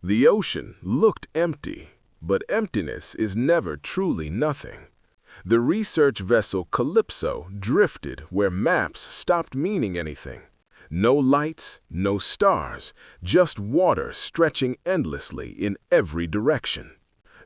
The ocean looked empty, but emptiness is never truly nothing. The research vessel Calypso drifted where maps stopped meaning anything. No lights, no stars, just water stretching endlessly in every direction.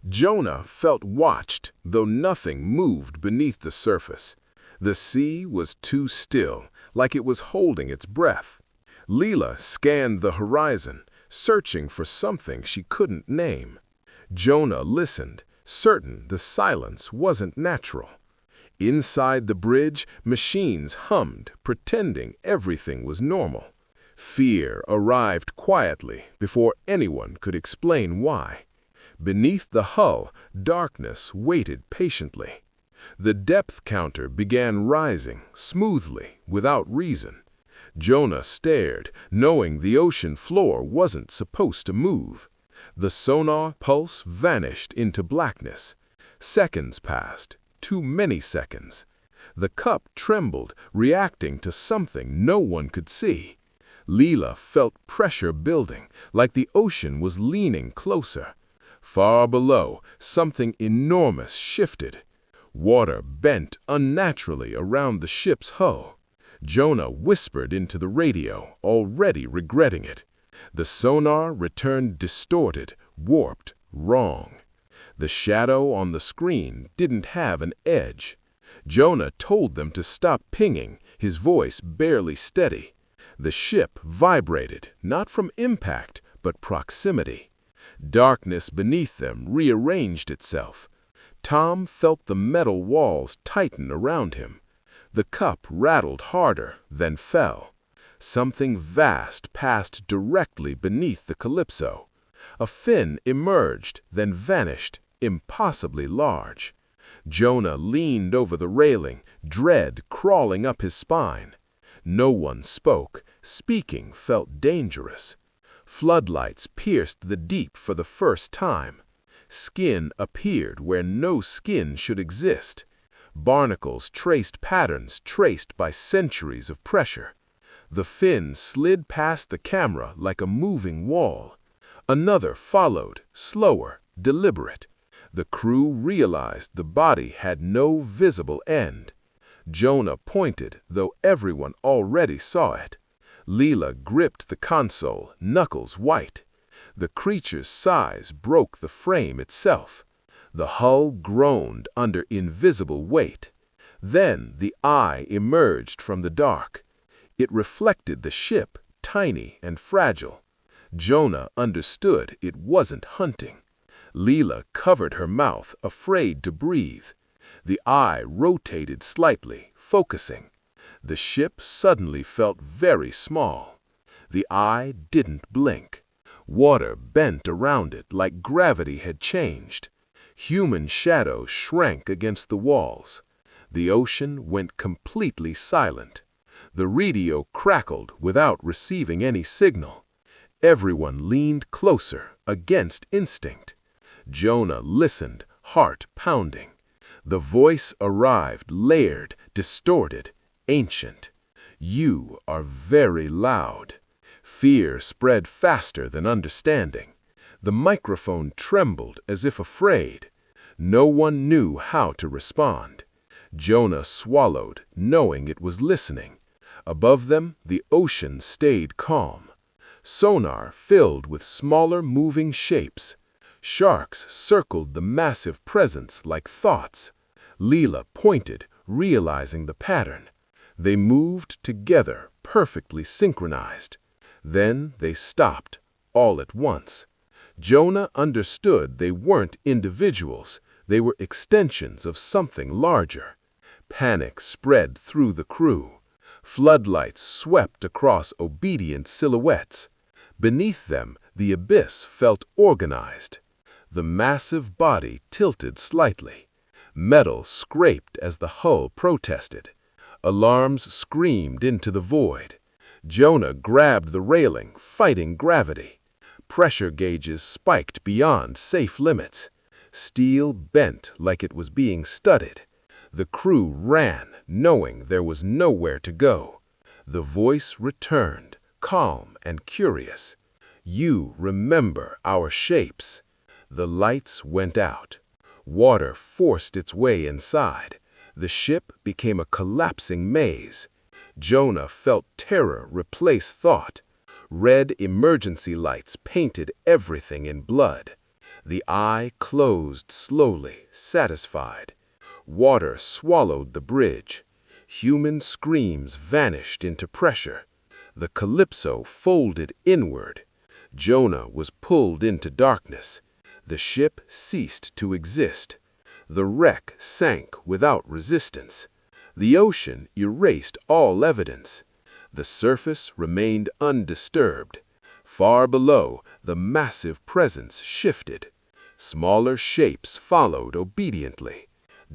Jonah felt watched, though nothing moved beneath the surface. The sea was too still, like it was holding its breath. Leela scanned the horizon, searching for something she couldn't name. Jonah listened, certain the silence wasn't natural. Inside the bridge, machines hummed, pretending everything was normal. Fear arrived quietly before anyone could explain why. Beneath the hull, darkness waited patiently. The depth counter began rising, smoothly, without reason. Jonah stared, knowing the ocean floor wasn't supposed to move. The sonar pulse vanished into blackness. Seconds passed, too many seconds. The cup trembled, reacting to something no one could see. Leela felt pressure building, like the ocean was leaning closer. Far below, something enormous shifted. Water bent unnaturally around the ship's hull. Jonah whispered into the radio, already regretting it. The sonar returned distorted, warped, wrong. The shadow on the screen didn't have an edge. Jonah told them to stop pinging, his voice barely steady. The ship vibrated, not from impact, but proximity. Darkness beneath them rearranged itself. Tom felt the metal walls tighten around him. The cup rattled harder, then fell. Something vast passed directly beneath the Calypso. A fin emerged, then vanished, impossibly large. Jonah leaned over the railing, dread crawling up his spine. No one spoke. Speaking felt dangerous. Floodlights pierced the deep for the first time. Skin appeared where no skin should exist. Barnacles traced patterns traced by centuries of pressure. The fin slid past the camera like a moving wall. Another followed, slower, deliberate. The crew realized the body had no visible end. Jonah pointed, though everyone already saw it. Leela gripped the console, knuckles white. The creature's size broke the frame itself. The hull groaned under invisible weight. Then the eye emerged from the dark. It reflected the ship, tiny and fragile. Jonah understood it wasn't hunting. Leela covered her mouth, afraid to breathe. The eye rotated slightly, focusing. The ship suddenly felt very small. The eye didn't blink. Water bent around it like gravity had changed. Human shadows shrank against the walls. The ocean went completely silent. The radio crackled without receiving any signal. Everyone leaned closer, against instinct. Jonah listened, heart pounding. The voice arrived, layered, distorted, ancient. "You are very loud." Fear spread faster than understanding. The microphone trembled as if afraid. No one knew how to respond. Jonah swallowed, knowing it was listening. Above them, the ocean stayed calm. Sonar filled with smaller moving shapes. Sharks circled the massive presence like thoughts. Leela pointed, realizing the pattern. They moved together, perfectly synchronized. Then they stopped, all at once. Jonah understood they weren't individuals. They were extensions of something larger. Panic spread through the crew. Floodlights swept across obedient silhouettes. Beneath them, the abyss felt organized. The massive body tilted slightly. Metal scraped as the hull protested. Alarms screamed into the void. Jonah grabbed the railing, fighting gravity. Pressure gauges spiked beyond safe limits. Steel bent like it was being studied. The crew ran, knowing there was nowhere to go. The voice returned, calm and curious. You remember our shapes. The lights went out. Water forced its way inside. The ship became a collapsing maze. Jonah felt terror replace thought. Red emergency lights painted everything in blood. The eye closed slowly, satisfied. Water swallowed the bridge. Human screams vanished into pressure. The Calypso folded inward. Jonah was pulled into darkness. The ship ceased to exist. The wreck sank without resistance. The ocean erased all evidence. The surface remained undisturbed. Far below, the massive presence shifted. Smaller shapes followed obediently.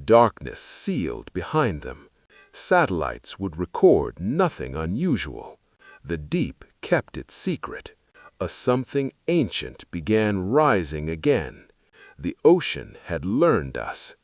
Darkness sealed behind them. Satellites would record nothing unusual. The deep kept its secret. A something ancient began rising again. The ocean had learned us.